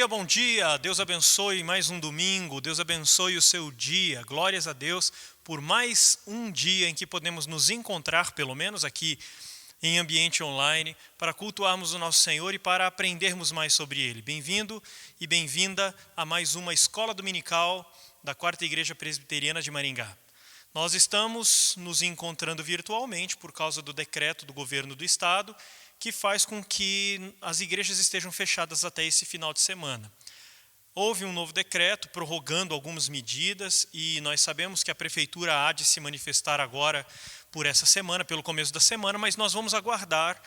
Bom dia, Deus abençoe mais um domingo, Deus abençoe o seu dia, glórias a Deus por mais um dia em que podemos nos encontrar, pelo menos aqui em ambiente online, para cultuarmos o nosso Senhor e para aprendermos mais sobre Ele. Bem-vindo e bem-vinda a mais uma escola dominical da Quarta Igreja Presbiteriana de Maringá. Nós estamos nos encontrando virtualmente por causa do decreto do governo do estado, que faz com que as igrejas estejam fechadas até esse final de semana. Houve um novo decreto prorrogando algumas medidas e nós sabemos que a prefeitura há de se manifestar agora por essa semana, pelo começo da semana, mas nós vamos aguardar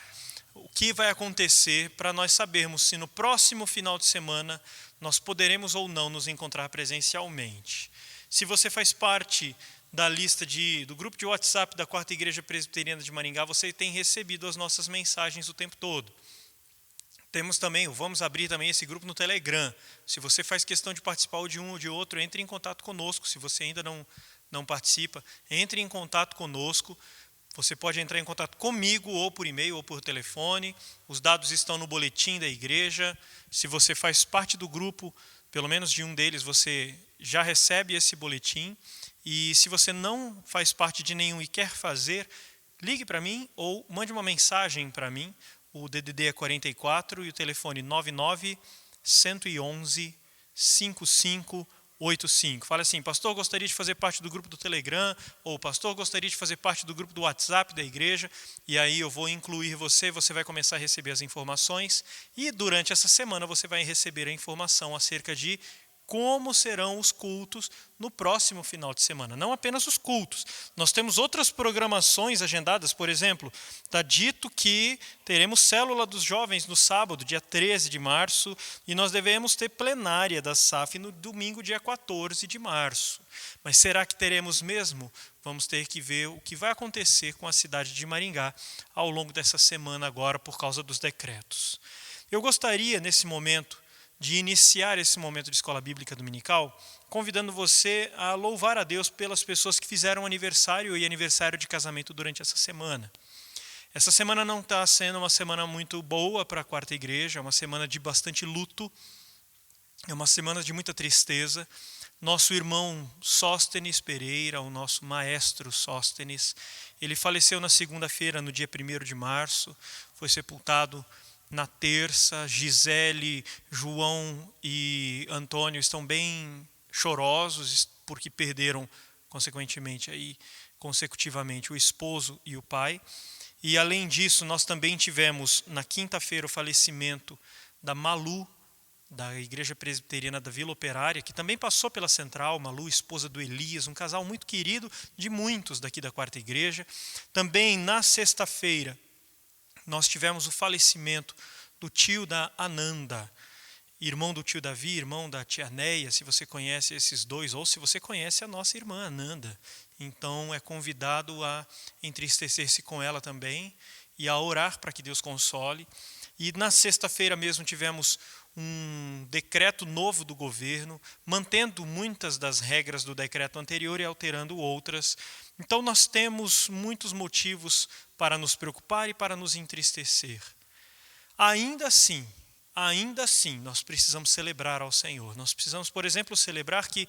o que vai acontecer para nós sabermos se no próximo final de semana nós poderemos ou não nos encontrar presencialmente. Se você faz parte da lista do grupo de WhatsApp da Quarta Igreja Presbiteriana de Maringá, você tem recebido as nossas mensagens o tempo todo. Temos também, vamos abrir também esse grupo no Telegram. Se você faz questão de participar de um ou de outro, entre em contato conosco. Se você ainda não participa, entre em contato conosco. Você pode entrar em contato comigo, ou por e-mail, ou por telefone. Os dados estão no boletim da igreja. Se você faz parte do grupo, pelo menos de um deles, você já recebe esse boletim. E se você não faz parte de nenhum e quer fazer, ligue para mim ou mande uma mensagem para mim. O DDD é 44 e o telefone 99-111-5585. Fala assim: pastor, gostaria de fazer parte do grupo do Telegram, ou pastor, gostaria de fazer parte do grupo do WhatsApp da igreja, e aí eu vou incluir você vai começar a receber as informações, e durante essa semana você vai receber a informação acerca de como serão os cultos no próximo final de semana. Não apenas os cultos. Nós temos outras programações agendadas. Por exemplo, está dito que teremos célula dos jovens no sábado, dia 13 de março, e nós devemos ter plenária da SAF no domingo, dia 14 de março. Mas será que teremos mesmo? Vamos ter que ver o que vai acontecer com a cidade de Maringá ao longo dessa semana agora por causa dos decretos. Eu gostaria, nesse momento, de iniciar esse momento de escola bíblica dominical, convidando você a louvar a Deus pelas pessoas que fizeram aniversário e aniversário de casamento durante essa semana. Essa semana não está sendo uma semana muito boa para a Quarta Igreja, é uma semana de bastante luto, é uma semana de muita tristeza. Nosso irmão Sóstenes Pereira, o nosso maestro Sóstenes, ele faleceu na segunda-feira, no dia 1º de março, foi sepultado na terça. Gisele, João e Antônio estão bem chorosos porque perderam, consecutivamente, o esposo e o pai. E além disso, nós também tivemos na quinta-feira o falecimento da Malu, da Igreja Presbiteriana da Vila Operária, que também passou pela Central. Malu, esposa do Elias, um casal muito querido de muitos daqui da Quarta Igreja. Também na sexta-feira, nós tivemos o falecimento do tio da Ananda, irmão do tio Davi, irmão da tia Neia. Se você conhece esses dois, ou se você conhece a nossa irmã Ananda, então é convidado a entristecer-se com ela também e a orar para que Deus console. E na sexta-feira mesmo tivemos um decreto novo do governo, mantendo muitas das regras do decreto anterior e alterando outras. Então nós temos muitos motivos para nos preocupar e para nos entristecer. Ainda assim, nós precisamos celebrar ao Senhor. Nós precisamos, por exemplo, celebrar que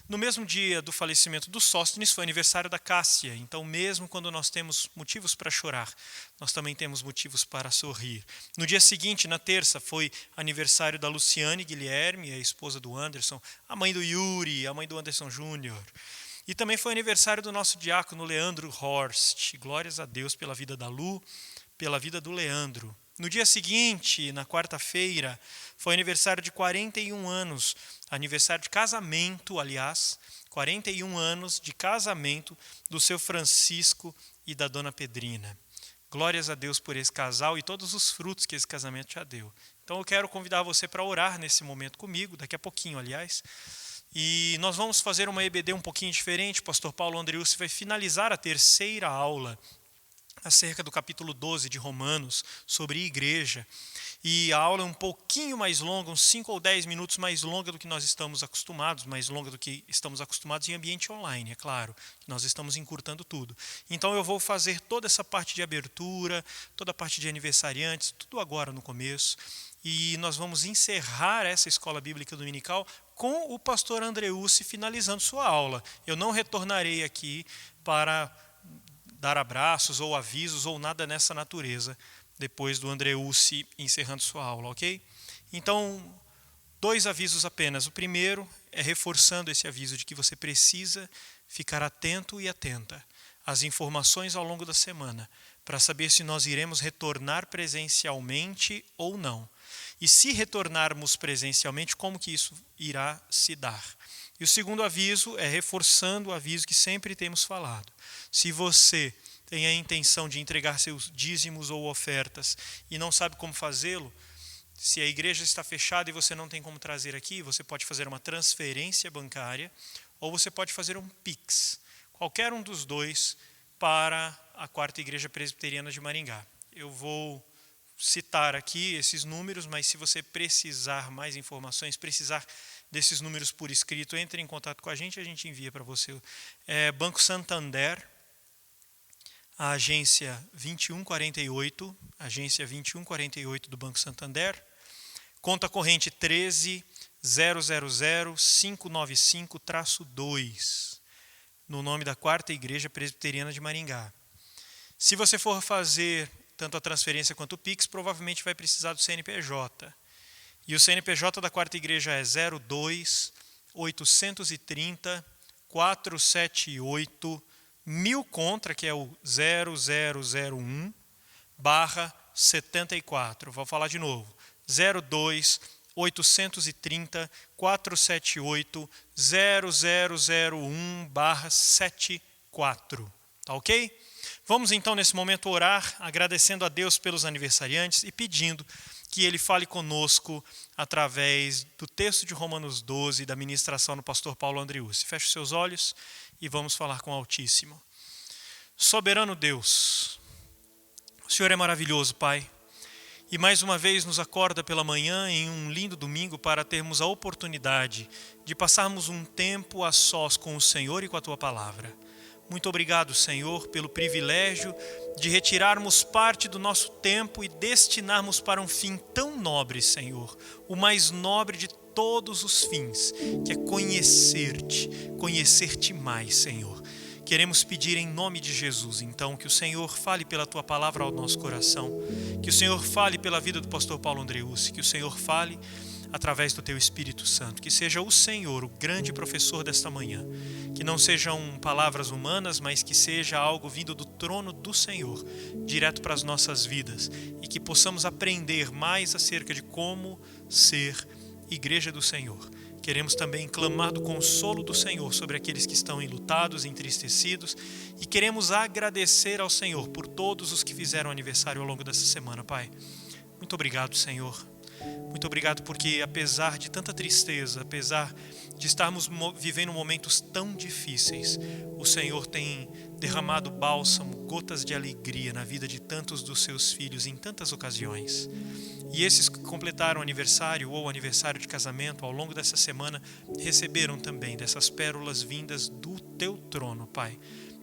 no mesmo dia do falecimento do Sóstenes foi aniversário da Cássia. Então, mesmo quando nós temos motivos para chorar, nós também temos motivos para sorrir. No dia seguinte, na terça, foi aniversário da Luciane Guilherme, a esposa do Anderson, a mãe do Yuri, a mãe do Anderson Júnior. E também foi aniversário do nosso diácono Leandro Horst. Glórias a Deus pela vida da Lu, pela vida do Leandro. No dia seguinte, na quarta-feira, foi aniversário de 41 anos, aniversário de casamento, aliás, 41 anos de casamento do seu Francisco e da dona Pedrina. Glórias a Deus por esse casal e todos os frutos que esse casamento já deu. Então eu quero convidar você para orar nesse momento comigo, daqui a pouquinho, aliás. E nós vamos fazer uma EBD um pouquinho diferente. O pastor Paulo Andriussi vai finalizar a terceira aula acerca do capítulo 12 de Romanos, sobre igreja. E a aula é um pouquinho mais longa, uns 5 ou 10 minutos mais longa do que nós estamos acostumados, mais longa do que estamos acostumados em ambiente online, é claro. Nós estamos encurtando tudo. Então eu vou fazer toda essa parte de abertura, toda a parte de aniversariantes, tudo agora no começo. E nós vamos encerrar essa escola bíblica dominical com o pastor Andreucci finalizando sua aula. Eu não retornarei aqui para dar abraços ou avisos ou nada nessa natureza depois do Andreucci encerrando sua aula, ok? Então, 2 avisos apenas. O primeiro é reforçando esse aviso de que você precisa ficar atento e atenta às informações ao longo da semana para saber se nós iremos retornar presencialmente ou não. E se retornarmos presencialmente, como que isso irá se dar? E o segundo aviso é reforçando o aviso que sempre temos falado. Se você tem a intenção de entregar seus dízimos ou ofertas e não sabe como fazê-lo, se a igreja está fechada e você não tem como trazer aqui, você pode fazer uma transferência bancária ou você pode fazer um Pix. Qualquer um dos dois para a 4ª Igreja Presbiteriana de Maringá. Eu vou citar aqui esses números, mas se você precisar mais informações, precisar desses números por escrito, entre em contato com a gente envia para você. Banco Santander, a agência 2148, agência 2148 do Banco Santander, conta corrente 13.000.595-2, no nome da 4ª Igreja Presbiteriana de Maringá. Se você for fazer tanto a transferência quanto o Pix, provavelmente vai precisar do CNPJ. E o CNPJ da 4ª Igreja é 02 830 478 1000 contra, que é o 0001/74. Vou falar de novo. 02 830 478 0001/74. Tá ok? Vamos então nesse momento orar, agradecendo a Deus pelos aniversariantes e pedindo que Ele fale conosco através do texto de Romanos 12 da ministração do pastor Paulo Andreucci. Feche os seus olhos e vamos falar com o Altíssimo. Soberano Deus, o Senhor é maravilhoso, Pai, e mais uma vez nos acorda pela manhã em um lindo domingo para termos a oportunidade de passarmos um tempo a sós com o Senhor e com a Tua Palavra. Muito obrigado, Senhor, pelo privilégio de retirarmos parte do nosso tempo e destinarmos para um fim tão nobre, Senhor, o mais nobre de todos os fins, que é conhecer-te mais, Senhor. Queremos pedir em nome de Jesus, então, que o Senhor fale pela Tua Palavra ao nosso coração, que o Senhor fale pela vida do pastor Paulo Andreucci, que o Senhor fale através do Teu Espírito Santo, que seja o Senhor o grande professor desta manhã, que não sejam palavras humanas, mas que seja algo vindo do trono do Senhor, direto para as nossas vidas, e que possamos aprender mais acerca de como ser igreja do Senhor. Queremos também clamar do consolo do Senhor sobre aqueles que estão enlutados, entristecidos, e queremos agradecer ao Senhor por todos os que fizeram aniversário ao longo dessa semana, Pai. Muito obrigado, Senhor. Muito obrigado porque, apesar de tanta tristeza, apesar de estarmos vivendo momentos tão difíceis, o Senhor tem derramado bálsamo, gotas de alegria na vida de tantos dos seus filhos em tantas ocasiões. E esses que completaram aniversário ou aniversário de casamento ao longo dessa semana receberam também dessas pérolas vindas do Teu trono, Pai.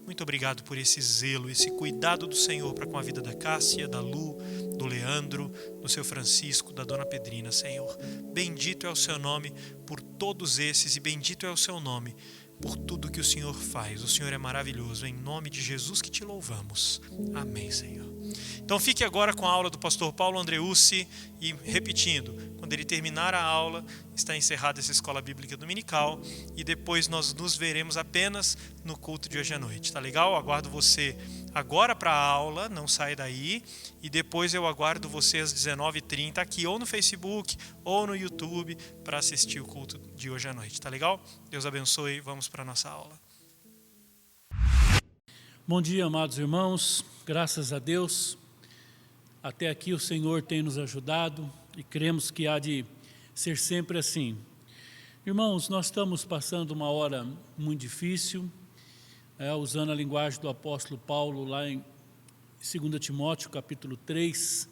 Muito obrigado por esse zelo, esse cuidado do Senhor para com a vida da Cássia, da Lu, do Leandro, do seu Francisco, da Dona Pedrina, Senhor. Bendito é o Seu nome por todos esses e bendito é o Seu nome por tudo que o Senhor faz. O Senhor é maravilhoso. Em nome de Jesus que Te louvamos. Amém, Senhor. Então fique agora com a aula do pastor Paulo Andreucci e repetindo, quando ele terminar a aula, está encerrada essa escola bíblica dominical e depois nós nos veremos apenas no culto de hoje à noite, tá legal? Aguardo você agora para a aula, não sai daí, e depois eu aguardo você às 19h30 aqui ou no Facebook ou no YouTube para assistir o culto de hoje à noite, tá legal? Deus abençoe, vamos para a nossa aula. Bom dia, amados irmãos, graças a Deus, até aqui o Senhor tem nos ajudado e cremos que há de ser sempre assim. Irmãos, nós estamos passando uma hora muito difícil, usando a linguagem do apóstolo Paulo lá em 2 Timóteo capítulo 3,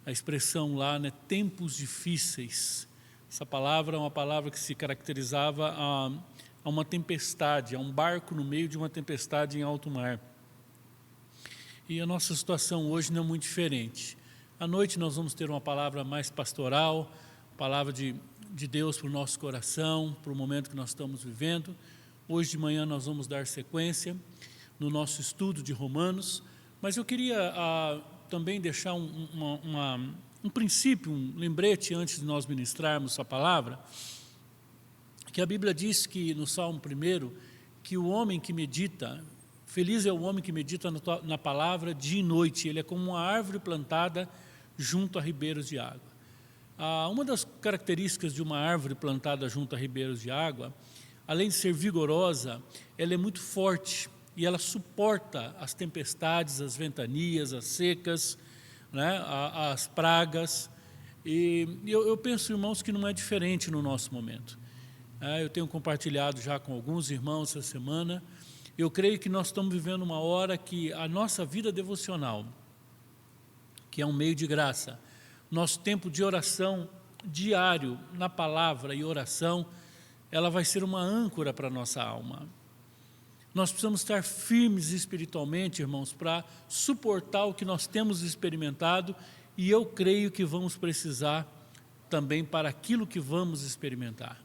a expressão lá, né, tempos difíceis. Essa palavra é uma palavra que se caracterizava a uma tempestade, a um barco no meio de uma tempestade em alto mar. E a nossa situação hoje não é muito diferente. À noite nós vamos ter uma palavra mais pastoral, palavra de Deus para o nosso coração, para o momento que nós estamos vivendo. Hoje de manhã nós vamos dar sequência no nosso estudo de Romanos, mas eu queria também deixar um princípio, um lembrete antes de nós ministrarmos a palavra, que a Bíblia diz que no Salmo 1, que o homem que medita, feliz é o homem que medita na palavra dia e noite, ele é como uma árvore plantada junto a ribeiros de água. Uma das características de uma árvore plantada junto a ribeiros de água, além de ser vigorosa, ela é muito forte e ela suporta as tempestades, as ventanias, as secas, né, as pragas. E eu penso, irmãos, que não é diferente no nosso momento. Eu tenho compartilhado já com alguns irmãos essa semana. Eu creio que nós estamos vivendo uma hora que a nossa vida devocional, que é um meio de graça, nosso tempo de oração diário na palavra e oração, ela vai ser uma âncora para a nossa alma. Nós precisamos estar firmes espiritualmente, irmãos, para suportar o que nós temos experimentado, e eu creio que vamos precisar também para aquilo que vamos experimentar.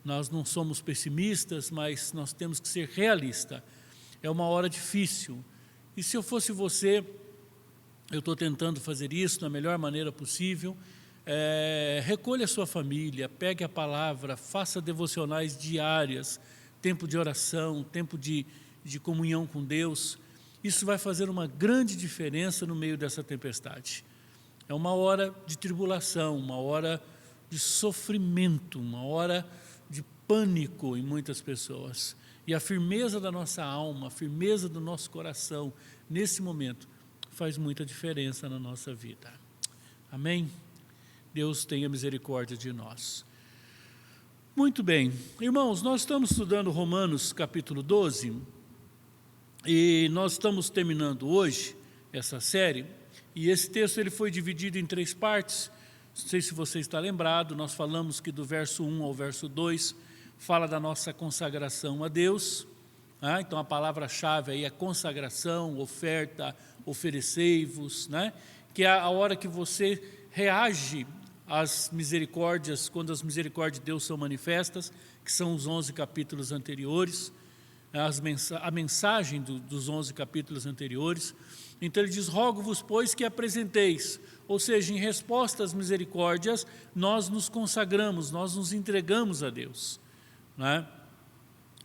Nós não somos pessimistas, mas nós temos que ser realistas. É uma hora difícil. E se eu fosse você, eu estou tentando fazer isso da melhor maneira possível. Recolha a sua família, pegue a palavra, faça devocionais diárias, tempo de oração, tempo de comunhão com Deus. Isso vai fazer uma grande diferença no meio dessa tempestade. É uma hora de tribulação, uma hora de sofrimento, uma hora de pânico em muitas pessoas. E a firmeza da nossa alma, a firmeza do nosso coração, nesse momento, faz muita diferença na nossa vida. Amém? Deus tenha misericórdia de nós. Muito bem. Irmãos, nós estamos estudando Romanos capítulo 12 e nós estamos terminando hoje essa série, e esse texto ele foi dividido em 3 partes. Não sei se você está lembrado, nós falamos que do verso 1 ao verso 2 fala da nossa consagração a Deus. Então a palavra-chave aí é consagração, oferta, oferecei-vos, né? Que é a hora que você reage às misericórdias, quando as misericórdias de Deus são manifestas, que são os 11 capítulos anteriores, a mensagem dos 11 capítulos anteriores. Então ele diz: rogo-vos, pois, que apresenteis, ou seja, em resposta às misericórdias, nós nos consagramos, nós nos entregamos a Deus, né?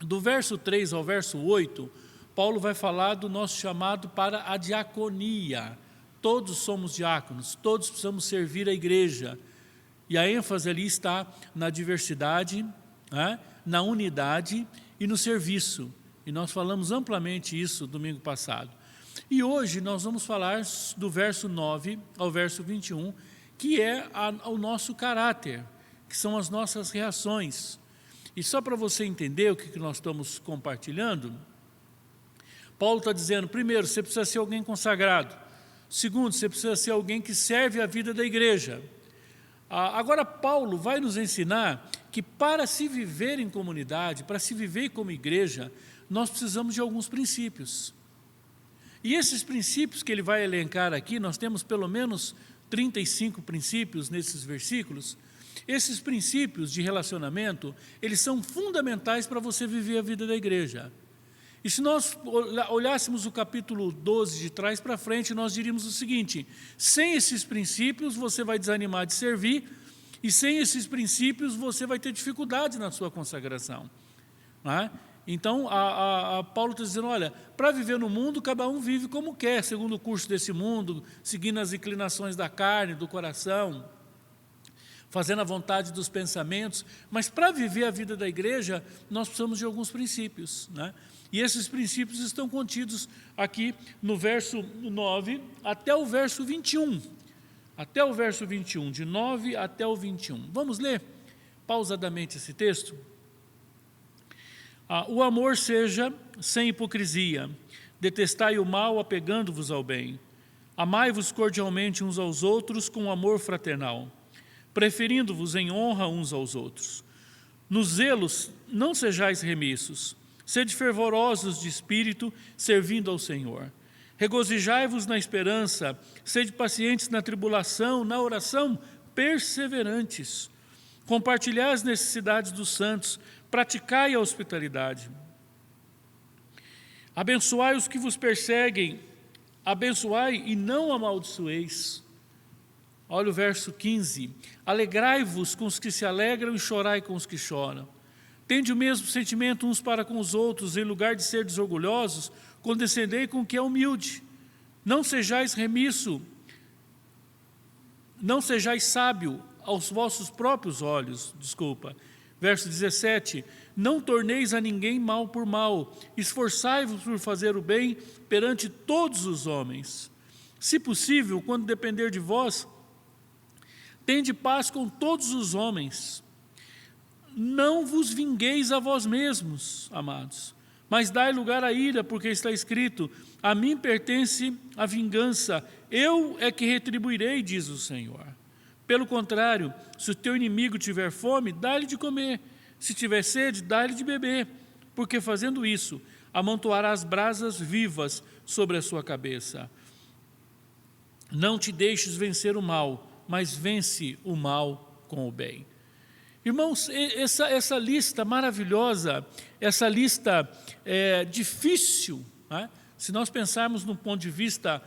Do verso 3 ao verso 8, Paulo vai falar do nosso chamado para a diaconia. Todos somos diáconos, todos precisamos servir a igreja. E a ênfase ali está na diversidade, né, na unidade e no serviço. E nós falamos amplamente isso domingo passado. E hoje nós vamos falar do verso 9 ao verso 21, que é o nosso caráter, que são as nossas reações. E só para você entender o que nós estamos compartilhando, Paulo está dizendo: primeiro, você precisa ser alguém consagrado. Segundo, você precisa ser alguém que serve a vida da igreja. Agora, Paulo vai nos ensinar que para se viver em comunidade, para se viver como igreja, nós precisamos de alguns princípios. E esses princípios que ele vai elencar aqui, nós temos pelo menos 35 princípios nesses versículos. Esses princípios de relacionamento, eles são fundamentais para você viver a vida da igreja. E se nós olhássemos o capítulo 12 de trás para frente, nós diríamos o seguinte: sem esses princípios você vai desanimar de servir, e sem esses princípios você vai ter dificuldade na sua consagração, né? Então, Paulo está dizendo: olha, para viver no mundo, cada um vive como quer, segundo o curso desse mundo, seguindo as inclinações da carne, do coração, fazendo a vontade dos pensamentos. Mas para viver a vida da igreja, nós precisamos de alguns princípios, né? E esses princípios estão contidos aqui no verso 9 até o verso 21. Até o verso 21, de 9 até o 21. Vamos ler pausadamente esse texto? O amor seja sem hipocrisia. Detestai o mal, apegando-vos ao bem. Amai-vos cordialmente uns aos outros com amor fraternal, preferindo-vos em honra uns aos outros. Nos zelos não sejais remissos, sede fervorosos de espírito, servindo ao Senhor. Regozijai-vos na esperança, sede pacientes na tribulação, na oração, perseverantes. Compartilhai as necessidades dos santos, praticai a hospitalidade. Abençoai os que vos perseguem, abençoai e não amaldiçoeis. Olha o verso 15. Alegrai-vos com os que se alegram e chorai com os que choram. Tende o mesmo sentimento uns para com os outros, em lugar de ser orgulhosos, condescendei com o que é humilde. Não sejais remisso, não sejais sábio aos vossos próprios olhos. Verso 17. Não torneis a ninguém mal por mal, esforçai-vos por fazer o bem perante todos os homens. Se possível, quando depender de vós, tende paz com todos os homens. Não vos vingueis a vós mesmos, amados, mas dai lugar à ira, porque está escrito: a mim pertence a vingança, eu é que retribuirei, diz o Senhor. Pelo contrário, se o teu inimigo tiver fome, dá-lhe de comer. Se tiver sede, dá-lhe de beber, porque fazendo isso, amontoarás brasas vivas sobre a sua cabeça. Não te deixes vencer o mal, mas vence o mal com o bem. Irmãos, essa lista maravilhosa, essa lista difícil, né? Se nós pensarmos no ponto de vista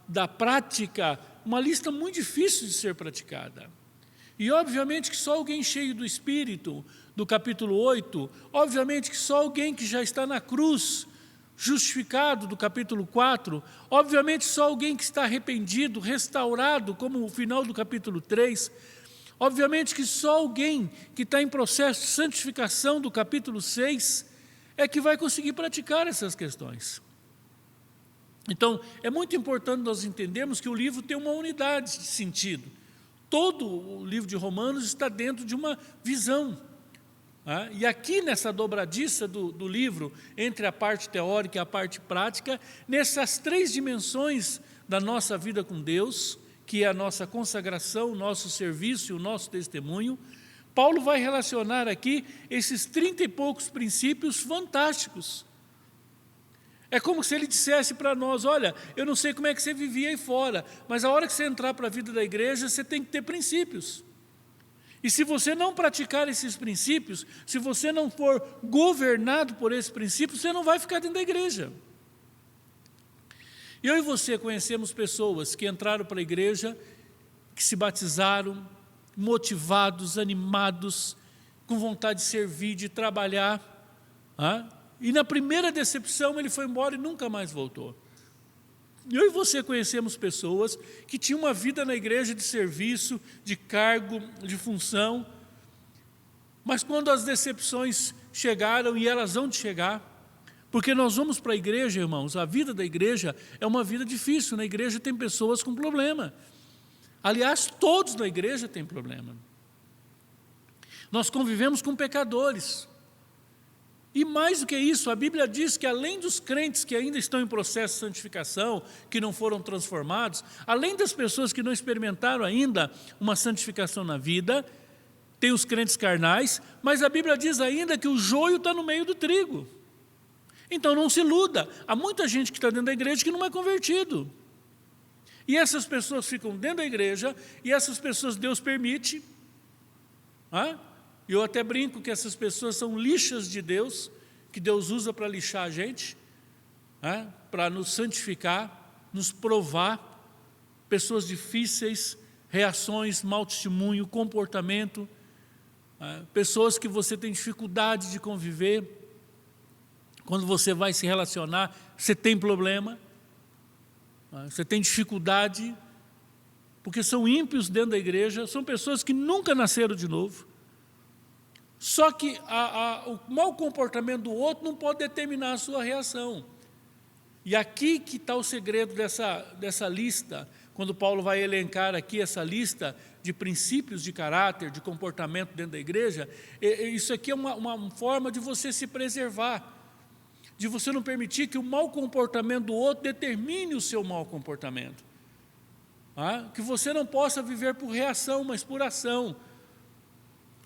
da prática, uma lista muito difícil de ser praticada. E obviamente que só alguém cheio do Espírito, do capítulo 8, obviamente que só alguém que já está na cruz, justificado, do capítulo 4, obviamente só alguém que está arrependido, restaurado, como o final do capítulo 3, obviamente que só alguém que está em processo de santificação, do capítulo 6, é que vai conseguir praticar essas questões. Então, é muito importante nós entendermos que o livro tem uma unidade de sentido. Todo o livro de Romanos está dentro de uma visão. E aqui nessa dobradiça do livro, entre a parte teórica e a parte prática, nessas três dimensões da nossa vida com Deus, que é a nossa consagração, o nosso serviço e o nosso testemunho, Paulo vai relacionar aqui esses 30 e poucos princípios fantásticos. É como se ele dissesse para nós: olha, eu não sei como é que você vivia aí fora, mas a hora que você entrar para a vida da igreja, você tem que ter princípios. E se você não praticar esses princípios, se você não for governado por esses princípios, você não vai ficar dentro da igreja. Eu e você conhecemos pessoas que entraram para a igreja, que se batizaram, motivados, animados, com vontade de servir, de trabalhar, e na primeira decepção ele foi embora e nunca mais voltou. Eu e você conhecemos pessoas que tinham uma vida na igreja de serviço, de cargo, de função, mas quando as decepções chegaram, e elas vão de chegar, porque nós vamos para a igreja, irmãos, a vida da igreja é uma vida difícil, na igreja tem pessoas com problema. Aliás, todos na igreja têm problema. Nós convivemos com pecadores. E mais do que isso, a Bíblia diz que além dos crentes que ainda estão em processo de santificação, que não foram transformados, além das pessoas que não experimentaram ainda uma santificação na vida, tem os crentes carnais, mas a Bíblia diz ainda que o joio está no meio do trigo. Então não se iluda, há muita gente que está dentro da igreja que não é convertido. E essas pessoas ficam dentro da igreja, e essas pessoas Deus permite. Eu até brinco que essas pessoas são lixas de Deus, que Deus usa para lixar a gente, para nos santificar, nos provar, pessoas difíceis, reações, mau testemunho, comportamento, pessoas que você tem dificuldade de conviver. Quando você vai se relacionar, você tem problema, você tem dificuldade, porque são ímpios dentro da igreja, são pessoas que nunca nasceram de novo. Só que o mau comportamento do outro não pode determinar a sua reação. E aqui que está o segredo dessa lista, quando Paulo vai elencar aqui essa lista de princípios de caráter, de comportamento dentro da igreja, isso aqui é uma forma de você se preservar, de você não permitir que o mau comportamento do outro determine o seu mau comportamento. Que você não possa viver por reação, mas por ação.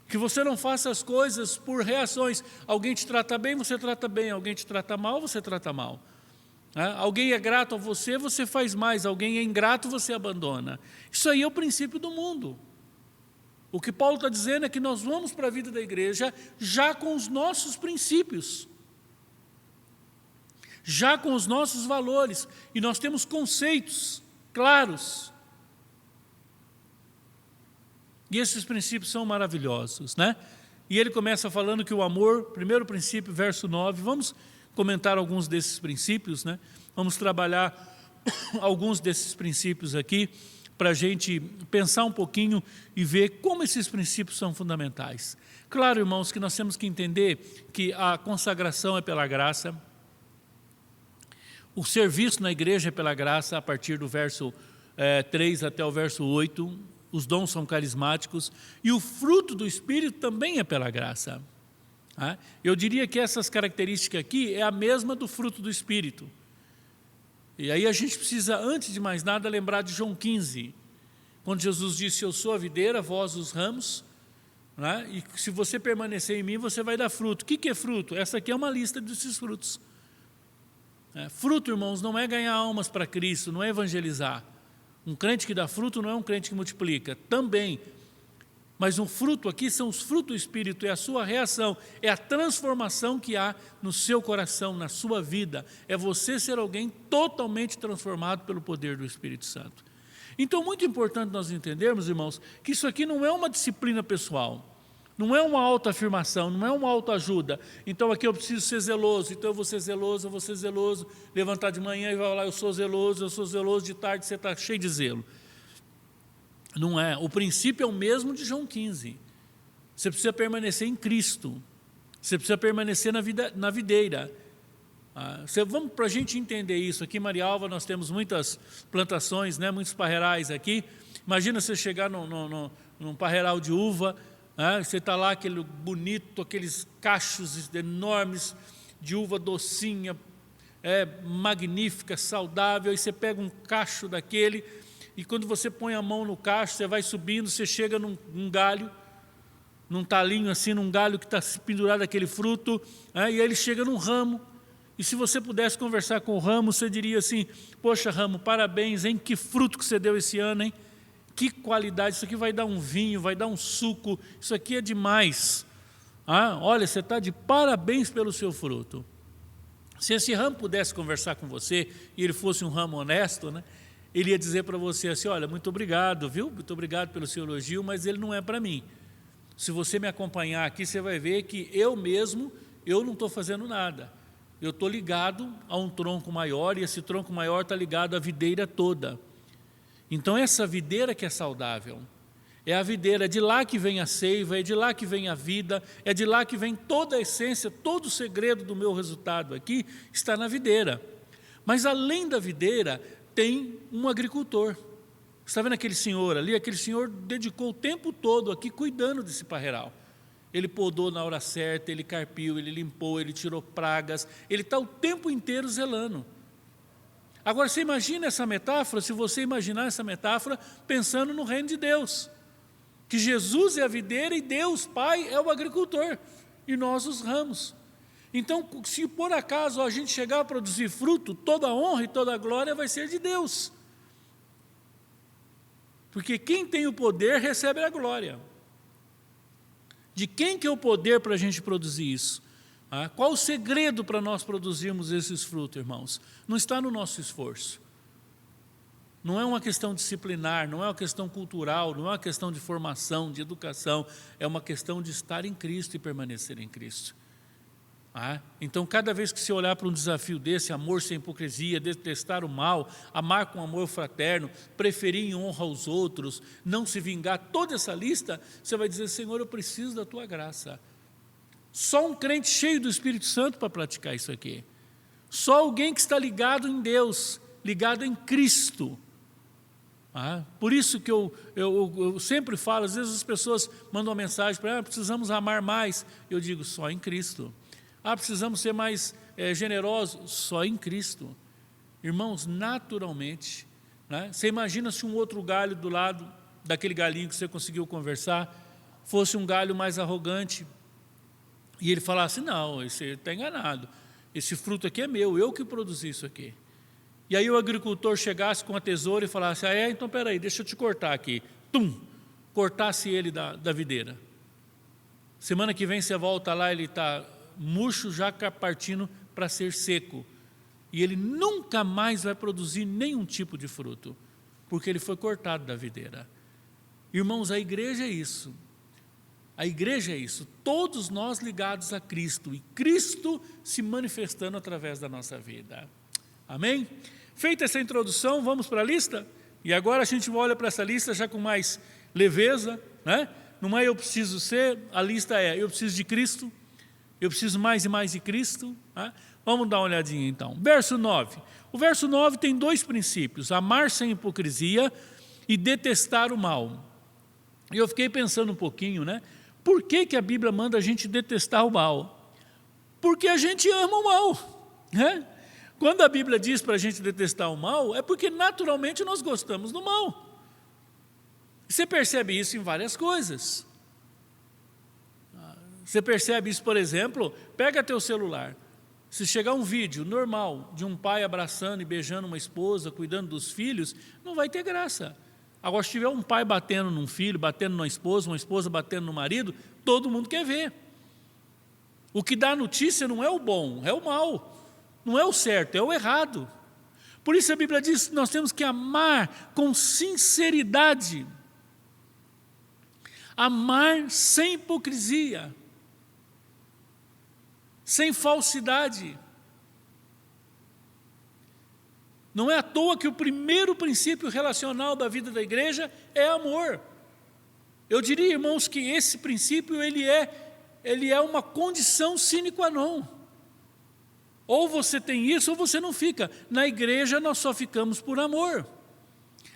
Que você não faça as coisas por reações. Alguém te trata bem, você trata bem. Alguém te trata mal, você trata mal. Alguém é grato a você, você faz mais. Alguém é ingrato, você abandona. Isso aí é o princípio do mundo. O que Paulo está dizendo é que nós vamos para a vida da igreja já com os nossos princípios, já com os nossos valores, e nós temos conceitos claros. E esses princípios são maravilhosos, né? E ele começa falando que o amor, primeiro princípio, verso 9, vamos comentar alguns desses princípios, né? Vamos trabalhar alguns desses princípios aqui, para a gente pensar um pouquinho e ver como esses princípios são fundamentais. Claro, irmãos, que nós temos que entender que a consagração é pela graça, o serviço na igreja é pela graça, a partir do verso 3 até o verso 8, os dons são carismáticos, e o fruto do Espírito também é pela graça. Eu diria que essas características aqui é a mesma do fruto do Espírito. E aí a gente precisa, antes de mais nada, lembrar de João 15, quando Jesus disse, eu sou a videira, vós os ramos, né? E se você permanecer em mim, você vai dar fruto. O que é fruto? Essa aqui é uma lista desses frutos. Fruto, irmãos, não é ganhar almas para Cristo, não é evangelizar. Um crente que dá fruto não é um crente que multiplica, também. Mas o fruto aqui são os frutos do Espírito, é a sua reação, é a transformação que há no seu coração, na sua vida. É você ser alguém totalmente transformado pelo poder do Espírito Santo. Então, muito importante nós entendermos, irmãos, que isso aqui não é uma disciplina pessoal, não é uma autoafirmação, não é uma autoajuda. Então, aqui eu preciso ser zeloso, então eu vou ser zeloso, levantar de manhã e vai falar, eu sou zeloso, de tarde você está cheio de zelo. Não é. O princípio é o mesmo de João 15. Você precisa permanecer em Cristo. Você precisa permanecer na videira. Vamos para a gente entender isso. Aqui em Marialva nós temos muitas plantações, né, muitos parreirais aqui. Imagina você chegar num parreiral de uva, você está lá, aquele bonito, aqueles cachos enormes de uva docinha, magnífica, saudável, aí você pega um cacho daquele, e quando você põe a mão no cacho, você vai subindo, você chega num galho, num talinho assim, num galho que está pendurado aquele fruto, e aí ele chega num ramo, e se você pudesse conversar com o ramo, você diria assim, poxa ramo, parabéns, hein? Que fruto que você deu esse ano, hein? Que qualidade, isso aqui vai dar um vinho, vai dar um suco, isso aqui é demais. Olha, você está de parabéns pelo seu fruto. Se esse ramo pudesse conversar com você, e ele fosse um ramo honesto, né? Ele ia dizer para você assim, olha, muito obrigado, viu? Muito obrigado pelo seu elogio, mas ele não é para mim. Se você me acompanhar aqui, você vai ver que eu não estou fazendo nada. Eu estou ligado a um tronco maior, e esse tronco maior está ligado à videira toda. Então, essa videira que é saudável, é a videira, é de lá que vem a seiva, é de lá que vem a vida, é de lá que vem toda a essência, todo o segredo do meu resultado aqui está na videira. Mas, além da videira, tem um agricultor. Você está vendo aquele senhor ali? Aquele senhor dedicou o tempo todo aqui cuidando desse parreiral. Ele podou na hora certa, ele carpiu, ele limpou, ele tirou pragas, ele está o tempo inteiro zelando. Agora, você imagina essa metáfora, se você imaginar essa metáfora pensando no reino de Deus, que Jesus é a videira e Deus, Pai, é o agricultor, e nós os ramos. Então, se por acaso a gente chegar a produzir fruto, toda a honra e toda a glória vai ser de Deus. Porque quem tem o poder recebe a glória. De quem que é o poder para a gente produzir isso? Qual o segredo para nós produzirmos esses frutos, irmãos? Não está no nosso esforço. Não é uma questão disciplinar, não é uma questão cultural, não é uma questão de formação, de educação, é uma questão de estar em Cristo e permanecer em Cristo. Então, cada vez que você olhar para um desafio desse, amor sem hipocrisia, detestar o mal, amar com amor fraterno, preferir em honra aos outros, não se vingar, toda essa lista, você vai dizer, Senhor, eu preciso da Tua graça. Só um crente cheio do Espírito Santo para praticar isso aqui. Só alguém que está ligado em Deus, ligado em Cristo. Por isso que eu sempre falo, às vezes as pessoas mandam uma mensagem para precisamos amar mais. Eu digo, só em Cristo. Precisamos ser mais generosos? Só em Cristo. Irmãos, naturalmente, né? Você imagina se um outro galho do lado daquele galinho que você conseguiu conversar fosse um galho mais arrogante e ele falasse, não, você está enganado, esse fruto aqui é meu, eu que produzi isso aqui. E aí o agricultor chegasse com a tesoura e falasse, então peraí, deixa eu te cortar aqui. Cortasse ele da videira. Semana que vem você volta lá, ele está murcho, já partindo para ser seco. E ele nunca mais vai produzir nenhum tipo de fruto, porque ele foi cortado da videira. Irmãos, a igreja é isso. A igreja é isso. Todos nós ligados a Cristo, e Cristo se manifestando através da nossa vida. Amém? Feita essa introdução, vamos para a lista? E agora a gente olha para essa lista já com mais leveza, né? Não é eu preciso ser, a lista é eu preciso de Cristo, eu preciso mais e mais de Cristo, né? Vamos dar uma olhadinha então. Verso 9. O verso 9 tem dois princípios, amar sem hipocrisia e detestar o mal. E eu fiquei pensando um pouquinho, né? Por que a Bíblia manda a gente detestar o mal? Porque a gente ama o mal, né? Quando a Bíblia diz para a gente detestar o mal, é porque naturalmente nós gostamos do mal. Você percebe isso em várias coisas. Você percebe isso, por exemplo, pega teu celular. Se chegar um vídeo normal de um pai abraçando e beijando uma esposa, cuidando dos filhos, não vai ter graça. Agora, se tiver um pai batendo num filho, batendo numa esposa, uma esposa batendo no marido, todo mundo quer ver. O que dá notícia não é o bom, é o mal. Não é o certo, é o errado. Por isso a Bíblia diz que nós temos que amar com sinceridade. Amar sem hipocrisia. Sem falsidade. Não é à toa que o primeiro princípio relacional da vida da igreja é amor. Eu diria, irmãos, que esse princípio ele é uma condição sine qua non. Ou você tem isso ou você não fica. Na igreja nós só ficamos por amor.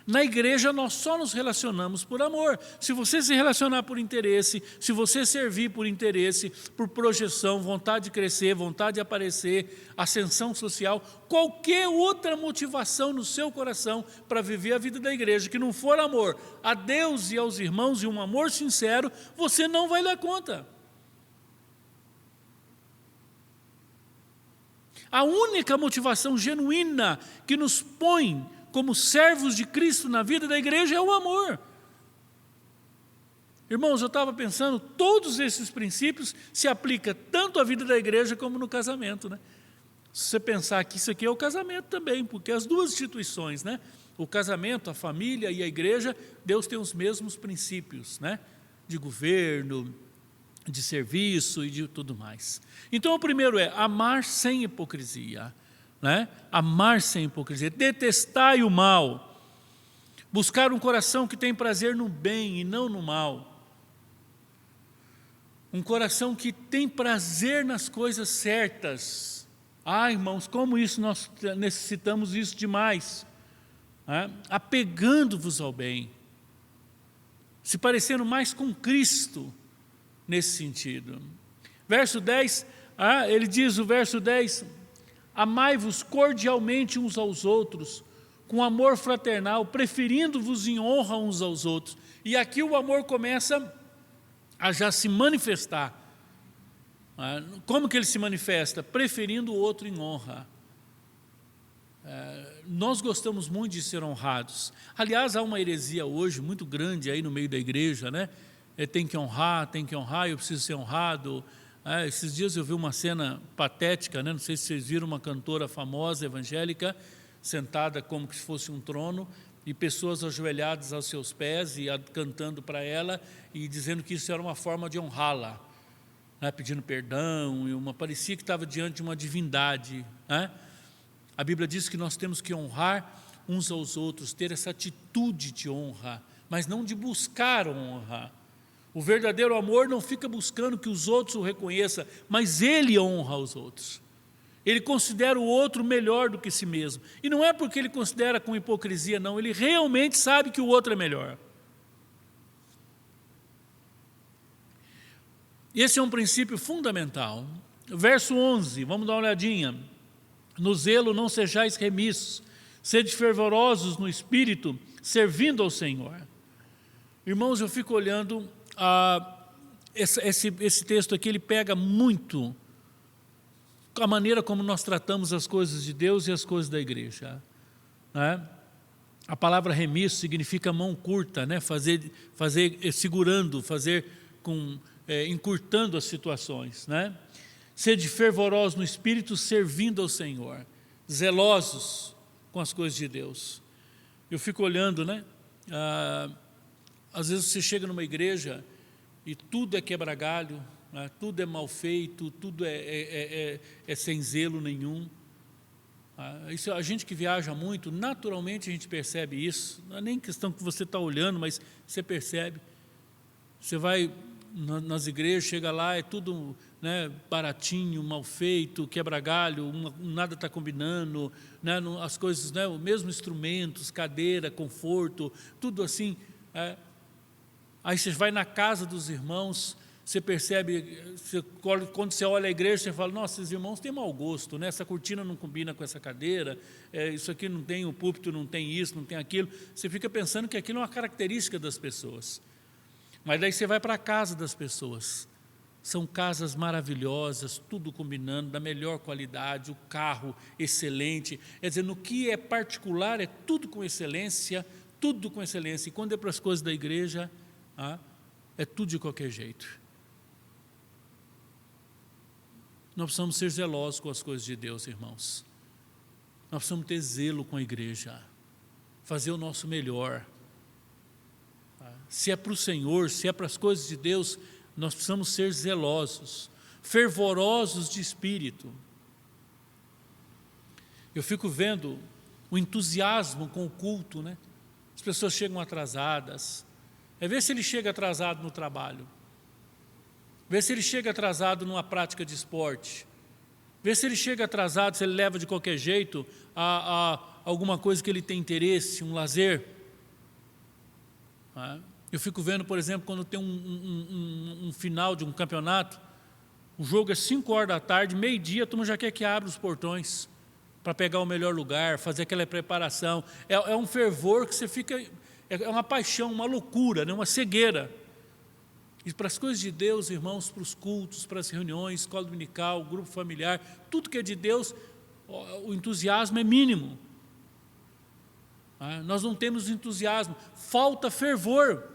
Na igreja nós só nos relacionamos por amor. Se você se relacionar por interesse, se você servir por interesse, por projeção, vontade de crescer, vontade de aparecer, ascensão social, qualquer outra motivação no seu coração para viver a vida da igreja, que não for amor a Deus e aos irmãos e um amor sincero, você não vai dar conta. A única motivação genuína que nos põe como servos de Cristo na vida da igreja é o amor. Irmãos, eu estava pensando, todos esses princípios se aplicam tanto à vida da igreja como no casamento, né? Se você pensar que isso aqui é o casamento também, porque as duas instituições, né? O casamento, a família e a igreja, Deus tem os mesmos princípios, né? De governo, de serviço e de tudo mais. Então o primeiro é amar sem hipocrisia, né? Amar sem hipocrisia, detestai o mal, buscar um coração que tem prazer no bem e não no mal, um coração que tem prazer nas coisas certas. Irmãos, como isso nós necessitamos isso demais, né? Apegando-vos ao bem, se parecendo mais com Cristo nesse sentido. Verso 10, ele diz, o verso 10, amai-vos cordialmente uns aos outros, com amor fraternal, preferindo-vos em honra uns aos outros. E aqui o amor começa a já se manifestar. Como que ele se manifesta? Preferindo o outro em honra. Nós gostamos muito de ser honrados. Aliás, há uma heresia hoje muito grande aí no meio da igreja, né? Tem que honrar, eu preciso ser honrado. Esses dias eu vi uma cena patética, né? Não sei se vocês viram, uma cantora famosa, evangélica, sentada como se fosse um trono, e pessoas ajoelhadas aos seus pés e cantando para ela e dizendo que isso era uma forma de honrá-la, né? Pedindo perdão, e parecia que estava diante de uma divindade, né? A Bíblia diz que nós temos que honrar uns aos outros, ter essa atitude de honra, mas não de buscar honra. O verdadeiro amor não fica buscando que os outros o reconheçam, mas ele honra os outros. Ele considera o outro melhor do que si mesmo. E não é porque ele considera com hipocrisia, não. Ele realmente sabe que o outro é melhor. Esse é um princípio fundamental. verso 11, vamos dar uma olhadinha. No zelo não sejais remissos, sede fervorosos no espírito, servindo ao Senhor. Irmãos, eu fico olhando, esse texto aqui, ele pega muito a maneira como nós tratamos as coisas de Deus e as coisas da igreja, né? A palavra remisso significa mão curta, né? fazer segurando, encurtando as situações, né? Sede fervorosos no espírito, servindo ao Senhor, zelosos com as coisas de Deus. Eu fico olhando, né? Às vezes você chega numa igreja e tudo é quebra-galho, né? Tudo é mal feito, tudo é sem zelo nenhum. Isso, a gente que viaja muito, naturalmente a gente percebe isso. Não é nem questão que você está olhando, mas você percebe. Você vai nas igrejas, chega lá, é tudo, né, baratinho, mal feito, quebra-galho, nada está combinando, né, as coisas, né, os mesmos instrumentos, cadeira, conforto, tudo assim. Aí você vai na casa dos irmãos, você percebe, quando você olha a igreja, você fala, nossa, esses irmãos têm mau gosto, né? Essa cortina não combina com essa cadeira, isso aqui não tem, o púlpito não tem isso, não tem aquilo. Você fica pensando que aquilo é uma característica das pessoas. Mas daí você vai para a casa das pessoas. São casas maravilhosas, tudo combinando, da melhor qualidade, o carro excelente. Quer dizer, no que é particular, é tudo com excelência, tudo com excelência. E quando é para as coisas da igreja, é tudo de qualquer jeito. Nós precisamos ser zelosos com as coisas de Deus, irmãos. Nós precisamos ter zelo com a igreja, fazer o nosso melhor. Se é para o Senhor, se é para as coisas de Deus, nós precisamos ser zelosos, fervorosos de espírito. Eu fico vendo o entusiasmo com o culto, né? As pessoas chegam atrasadas. Vê se ele chega atrasado no trabalho. Vê se ele chega atrasado numa prática de esporte. Vê se ele chega atrasado, se ele leva de qualquer jeito a alguma coisa que ele tem interesse, um lazer. Eu fico vendo, por exemplo, quando tem um final de um campeonato, o jogo é 5 horas da tarde, meio-dia, a turma já quer que abra os portões para pegar o melhor lugar, fazer aquela preparação. É um fervor que você fica, é uma paixão, uma loucura, né? Uma cegueira. E para as coisas de Deus, irmãos, para os cultos, para as reuniões, escola dominical, grupo familiar, tudo que é de Deus, o entusiasmo é mínimo. Nós não temos entusiasmo, falta fervor.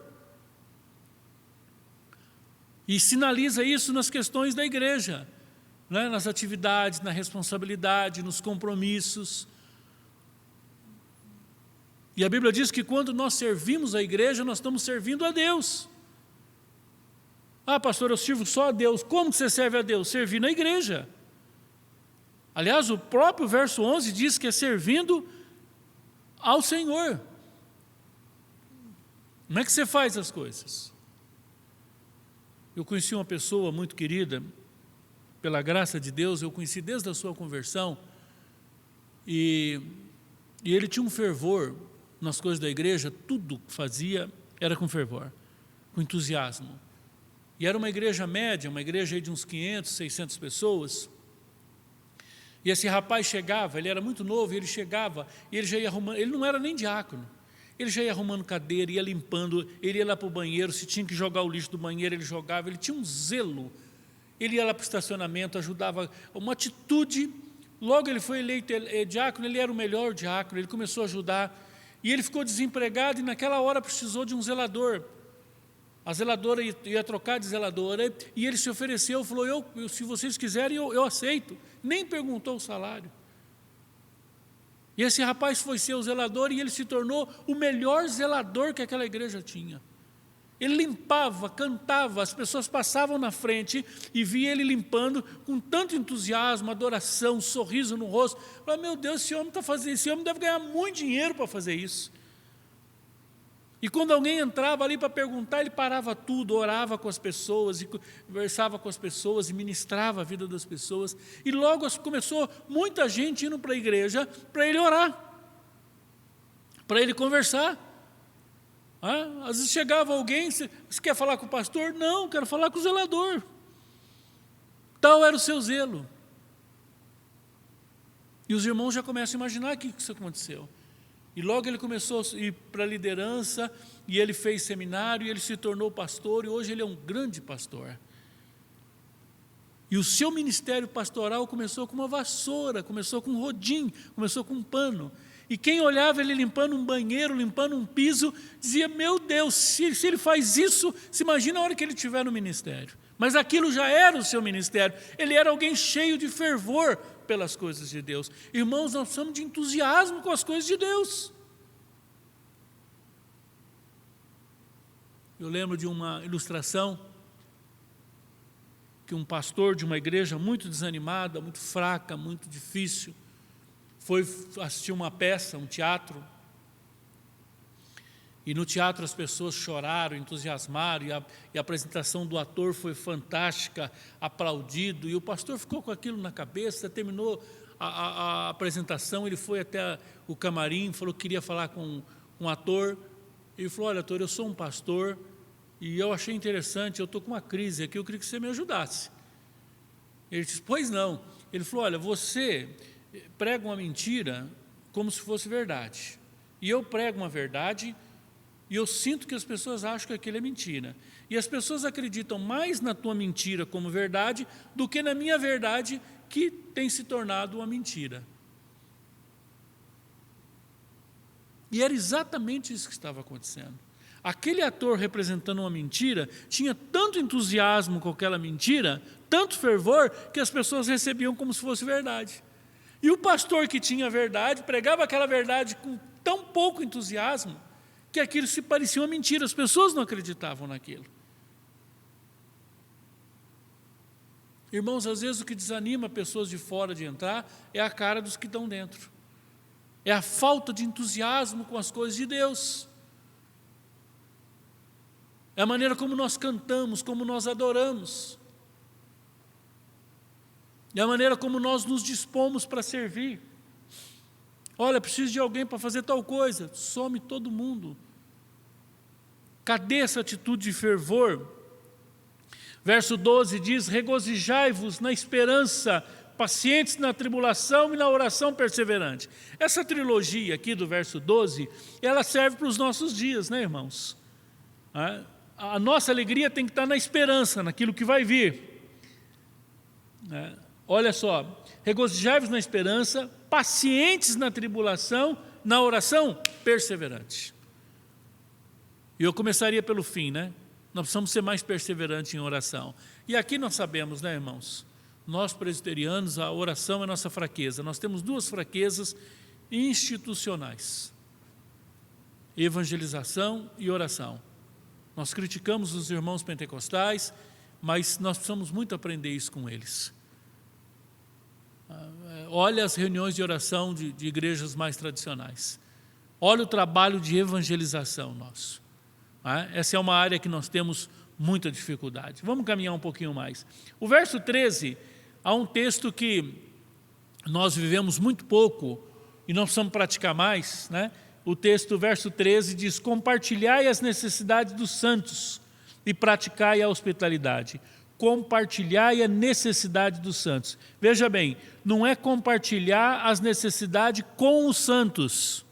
E sinaliza isso nas questões da igreja, né? Nas atividades, na responsabilidade, nos compromissos. E a Bíblia diz que quando nós servimos a igreja, nós estamos servindo a Deus. Pastor, eu sirvo só a Deus. Como que você serve a Deus? Servindo a igreja. Aliás, o próprio verso 11 diz que é servindo ao Senhor. Como é que você faz as coisas? Eu conheci uma pessoa muito querida, pela graça de Deus, eu conheci desde a sua conversão, e ele tinha um fervor nas coisas da igreja, tudo que fazia era com fervor, com entusiasmo. E era uma igreja média, uma igreja de uns 500, 600 pessoas. E esse rapaz chegava, ele era muito novo, e ele chegava, e ele já ia arrumando, ele não era nem diácono. Ele já ia arrumando cadeira, ia limpando, ele ia lá para o banheiro, se tinha que jogar o lixo do banheiro, ele jogava, ele tinha um zelo. Ele ia lá para o estacionamento, ajudava, uma atitude. Logo ele foi eleito diácono, ele era o melhor diácono, ele começou a ajudar. E ele ficou desempregado e naquela hora precisou de um zelador. A zeladora ia trocar de zeladora e ele se ofereceu, falou, se vocês quiserem, eu aceito. Nem perguntou o salário. E esse rapaz foi ser o zelador e ele se tornou o melhor zelador que aquela igreja tinha. Ele limpava, cantava, as pessoas passavam na frente e via ele limpando com tanto entusiasmo, adoração, sorriso no rosto. Falei, meu Deus, esse homem está fazendo, esse homem deve ganhar muito dinheiro para fazer isso. E quando alguém entrava ali para perguntar, ele parava tudo, orava com as pessoas, e conversava com as pessoas, e ministrava a vida das pessoas. E logo começou muita gente indo para a igreja para ele orar, para ele conversar. Às vezes chegava alguém, você quer falar com o pastor? Não, quero falar com o zelador. Tal era o seu zelo. E os irmãos já começam a imaginar o que isso aconteceu. E logo ele começou a ir para a liderança, e ele fez seminário, e ele se tornou pastor, e hoje ele é um grande pastor. E o seu ministério pastoral começou com uma vassoura, começou com um rodim, começou com um pano. E quem olhava ele limpando um banheiro, limpando um piso, dizia, meu Deus, se ele faz isso, se imagina a hora que ele estiver no ministério. Mas aquilo já era o seu ministério. Ele era alguém cheio de fervor pelas coisas de Deus. Irmãos, nós precisamos de entusiasmo com as coisas de Deus. Eu lembro de uma ilustração que um pastor de uma igreja muito desanimada, muito fraca, muito difícil, foi assistir uma peça, um teatro, e no teatro as pessoas choraram, entusiasmaram, e a apresentação do ator foi fantástica, aplaudido, e o pastor ficou com aquilo na cabeça, terminou a apresentação, ele foi até o camarim, falou que queria falar com um ator, ele falou, olha, ator, eu sou um pastor, e eu achei interessante, eu estou com uma crise aqui, eu queria que você me ajudasse. Ele disse, pois não. Ele falou, olha, você prega uma mentira como se fosse verdade, e eu prego uma verdade, e eu sinto que as pessoas acham que aquilo é mentira. E as pessoas acreditam mais na tua mentira como verdade do que na minha verdade, que tem se tornado uma mentira. E era exatamente isso que estava acontecendo. Aquele ator representando uma mentira tinha tanto entusiasmo com aquela mentira, tanto fervor, que as pessoas recebiam como se fosse verdade. E o pastor que tinha verdade, pregava aquela verdade com tão pouco entusiasmo, que aquilo se parecia uma mentira, as pessoas não acreditavam naquilo. Irmãos, às vezes o que desanima pessoas de fora de entrar é a cara dos que estão dentro. É a falta de entusiasmo com as coisas de Deus. É a maneira como nós cantamos, como nós adoramos. É a maneira como nós nos dispomos para servir. Olha, preciso de alguém para fazer tal coisa. Some todo mundo. Cadê essa atitude de fervor? Verso 12 diz, regozijai-vos na esperança, pacientes na tribulação e na oração perseverante. Essa trilogia aqui do verso 12, ela serve para os nossos dias, né, irmãos? A nossa alegria tem que estar na esperança, naquilo que vai vir. Olha só, regozijai-vos na esperança, pacientes na tribulação, na oração perseverante. E eu começaria pelo fim, né? Nós precisamos ser mais perseverantes em oração. E aqui nós sabemos, né, irmãos? Nós presbiterianos, a oração é nossa fraqueza. Nós temos duas fraquezas institucionais: evangelização e oração. Nós criticamos os irmãos pentecostais, mas nós precisamos muito aprender isso com eles. Olha as reuniões de oração de igrejas mais tradicionais. Olha o trabalho de evangelização nosso. Essa é uma área que nós temos muita dificuldade. Vamos caminhar um pouquinho mais. O verso 13, há um texto que nós vivemos muito pouco e nós precisamos praticar mais, né? O texto, verso 13, diz, compartilhai as necessidades dos santos e praticai a hospitalidade. Compartilhai a necessidade dos santos. Veja bem, não é compartilhar as necessidades com os santos,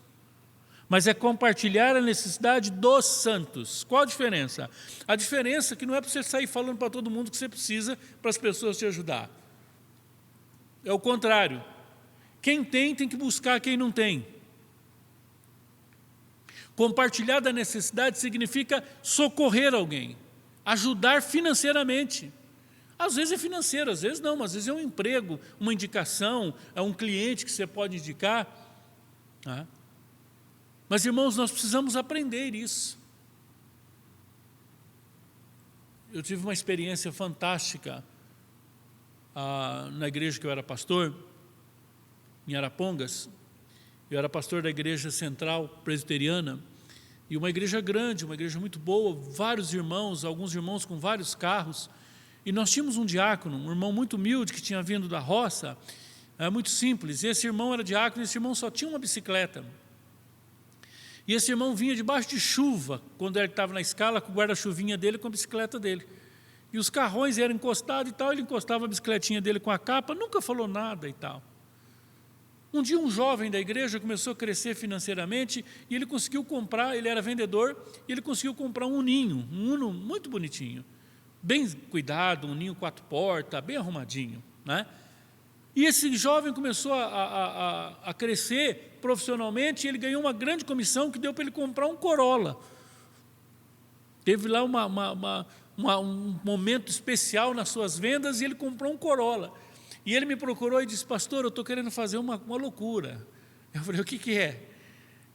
mas é compartilhar a necessidade dos santos. Qual a diferença? A diferença é que não é para você sair falando para todo mundo que você precisa para as pessoas te ajudar. É o contrário. Quem tem que buscar quem não tem. Compartilhar da necessidade significa socorrer alguém, ajudar financeiramente. Às vezes é financeiro, às vezes não, às vezes é um emprego, uma indicação, é um cliente que você pode indicar. Mas, irmãos, nós precisamos aprender isso. Eu tive uma experiência fantástica na igreja que eu era pastor, em Arapongas. Eu era pastor da igreja central presbiteriana, e uma igreja grande, uma igreja muito boa, vários irmãos, alguns irmãos com vários carros, e nós tínhamos um diácono, um irmão muito humilde que tinha vindo da roça, muito simples, e esse irmão era diácono, e esse irmão só tinha uma bicicleta. E esse irmão vinha debaixo de chuva, quando ele estava na escala, com o guarda-chuvinha dele, com a bicicleta dele. E os carrões eram encostados e tal, ele encostava a bicicletinha dele com a capa, nunca falou nada e tal. Um dia um jovem da igreja começou a crescer financeiramente e ele conseguiu comprar, ele era vendedor, e ele conseguiu comprar um Uno muito bonitinho, bem cuidado, um ninho 4 portas, bem arrumadinho, né? E esse jovem começou a crescer profissionalmente e ele ganhou uma grande comissão que deu para ele comprar um Corolla. Teve lá um momento especial nas suas vendas e ele comprou um Corolla. E ele me procurou e disse: pastor, eu estou querendo fazer uma loucura. Eu falei: o que é?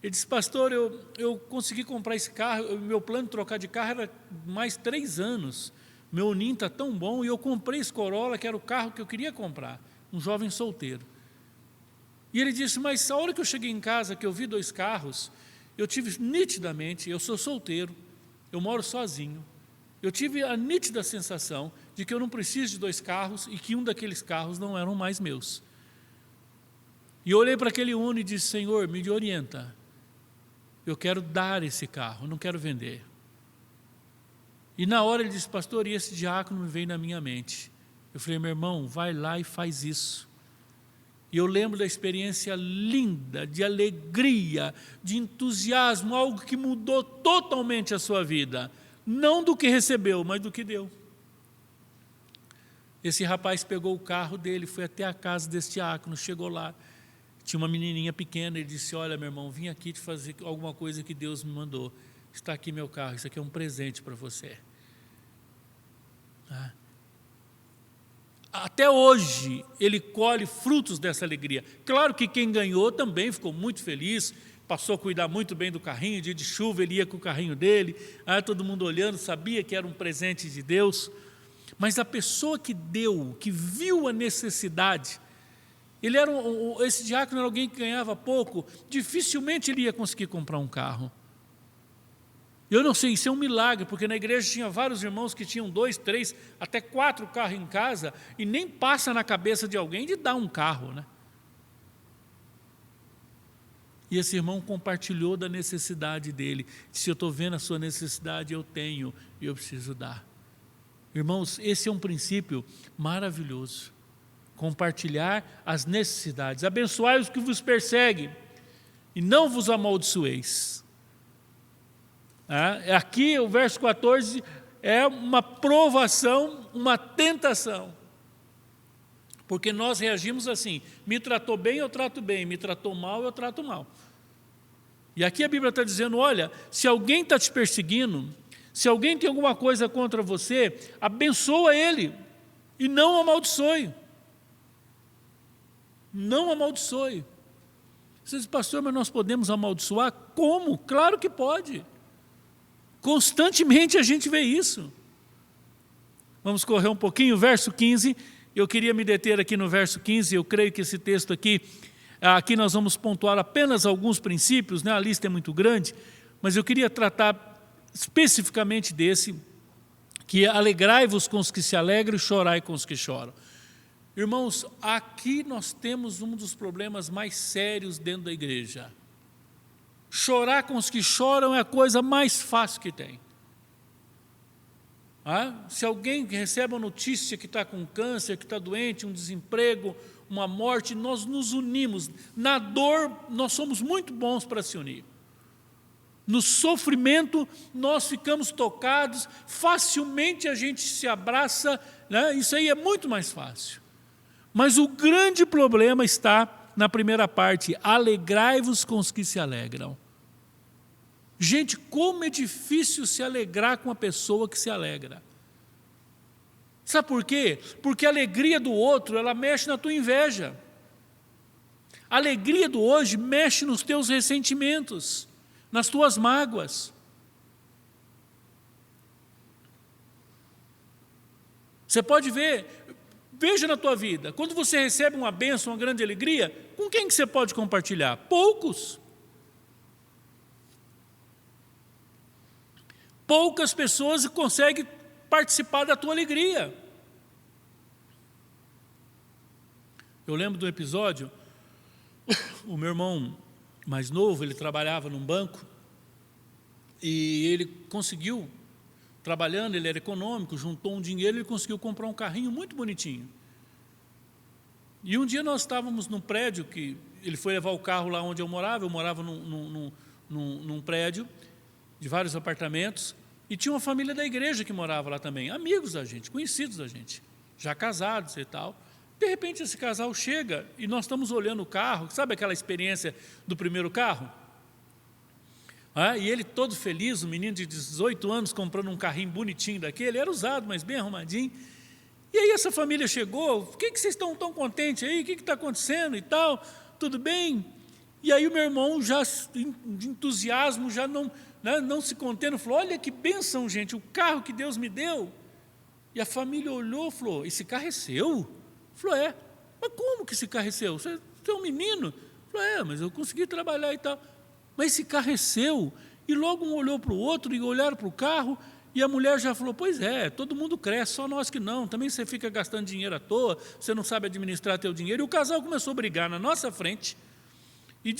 Ele disse: pastor, eu consegui comprar esse carro, meu plano de trocar de carro era mais 3 anos. Meu Ninho está tão bom e eu comprei esse Corolla, que era o carro que eu queria comprar. Um jovem solteiro. E ele disse: mas a hora que eu cheguei em casa, que eu vi 2 carros, eu tive nitidamente, eu sou solteiro, eu moro sozinho, eu tive a nítida sensação de que eu não preciso de 2 carros e que um daqueles carros não eram mais meus. E eu olhei para aquele Uno e disse: Senhor, me orienta, eu quero dar esse carro, não quero vender. E na hora ele disse: pastor, e esse diácono me veio na minha mente. Eu falei: meu irmão, vai lá e faz isso. E eu lembro da experiência linda, de alegria, de entusiasmo, algo que mudou totalmente a sua vida. Não do que recebeu, mas do que deu. Esse rapaz pegou o carro dele, foi até a casa desse diácono, chegou lá, tinha uma menininha pequena, ele disse: olha, meu irmão, vim aqui te fazer alguma coisa que Deus me mandou. Está aqui meu carro, isso aqui é um presente para você. Até hoje, ele colhe frutos dessa alegria. Claro que quem ganhou também ficou muito feliz, passou a cuidar muito bem do carrinho, dia de chuva ele ia com o carrinho dele, todo mundo olhando, sabia que era um presente de Deus. Mas a pessoa que deu, que viu a necessidade, esse diácono era alguém que ganhava pouco, dificilmente ele ia conseguir comprar um carro. Eu não sei, isso é um milagre, porque na igreja tinha vários irmãos que tinham 2, 3, até 4 carros em casa, e nem passa na cabeça de alguém de dar um carro, né? E esse irmão compartilhou da necessidade dele. Disse: eu estou vendo a sua necessidade, eu tenho, e eu preciso dar. Irmãos, esse é um princípio maravilhoso. Compartilhar as necessidades. Abençoai os que vos perseguem, e não vos amaldiçoeis. Aqui o verso 14 é uma provação, uma tentação. Porque nós reagimos assim: me tratou bem, eu trato bem, me tratou mal, eu trato mal. E aqui a Bíblia está dizendo: olha, se alguém está te perseguindo, se alguém tem alguma coisa contra você, abençoa ele e não amaldiçoe. Não amaldiçoe. Você diz: pastor, mas nós podemos amaldiçoar? Como? Claro que pode. Constantemente a gente vê isso. Vamos correr um pouquinho, verso 15. Eu queria me deter aqui no verso 15, eu creio que esse texto aqui nós vamos pontuar apenas alguns princípios, né? A lista é muito grande, mas eu queria tratar especificamente desse, que é: alegrai-vos com os que se alegram e chorai com os que choram. Irmãos, aqui nós temos um dos problemas mais sérios dentro da igreja. Chorar com os que choram é a coisa mais fácil que tem. Se alguém recebe uma notícia que está com câncer, que está doente, um desemprego, uma morte, nós nos unimos. Na dor, nós somos muito bons para se unir. No sofrimento, nós ficamos tocados, facilmente a gente se abraça, né? Isso aí é muito mais fácil. Mas o grande problema está na primeira parte: alegrai-vos com os que se alegram. Gente, como é difícil se alegrar com a pessoa que se alegra. Sabe por quê? Porque a alegria do outro, ela mexe na tua inveja. A alegria do hoje mexe nos teus ressentimentos, nas tuas mágoas. Você pode ver, veja na tua vida, quando você recebe uma bênção, uma grande alegria, com quem que você pode compartilhar? Poucos. Poucas pessoas conseguem participar da tua alegria. Eu lembro de um episódio, o meu irmão mais novo, ele trabalhava num banco, e ele conseguiu trabalhando, ele era econômico, juntou um dinheiro, ele conseguiu comprar um carrinho muito bonitinho. E um dia nós estávamos num prédio, que ele foi levar o carro lá onde eu morava num prédio de vários apartamentos, e tinha uma família da igreja que morava lá também, amigos da gente, conhecidos da gente, já casados e tal. De repente esse casal chega e nós estamos olhando o carro, sabe aquela experiência do primeiro carro? E ele todo feliz, um menino de 18 anos comprando um carrinho bonitinho daquele, era usado, mas bem arrumadinho. E aí essa família chegou, por que vocês estão tão contentes aí? O que está acontecendo e tal? Tudo bem? E aí o meu irmão, já de entusiasmo, já não se contendo, falou, olha que bênção, gente, o carro que Deus me deu. E a família olhou e falou, esse carro é seu? Falou, é. Mas como que esse carro é seu? Você é um menino? Falou, mas eu consegui trabalhar e tal. Mas esse carro é seu? E logo um olhou para o outro e olharam para o carro, e a mulher já falou, pois é, todo mundo cresce, só nós que não. Também você fica gastando dinheiro à toa, você não sabe administrar teu dinheiro. E o casal começou a brigar na nossa frente, e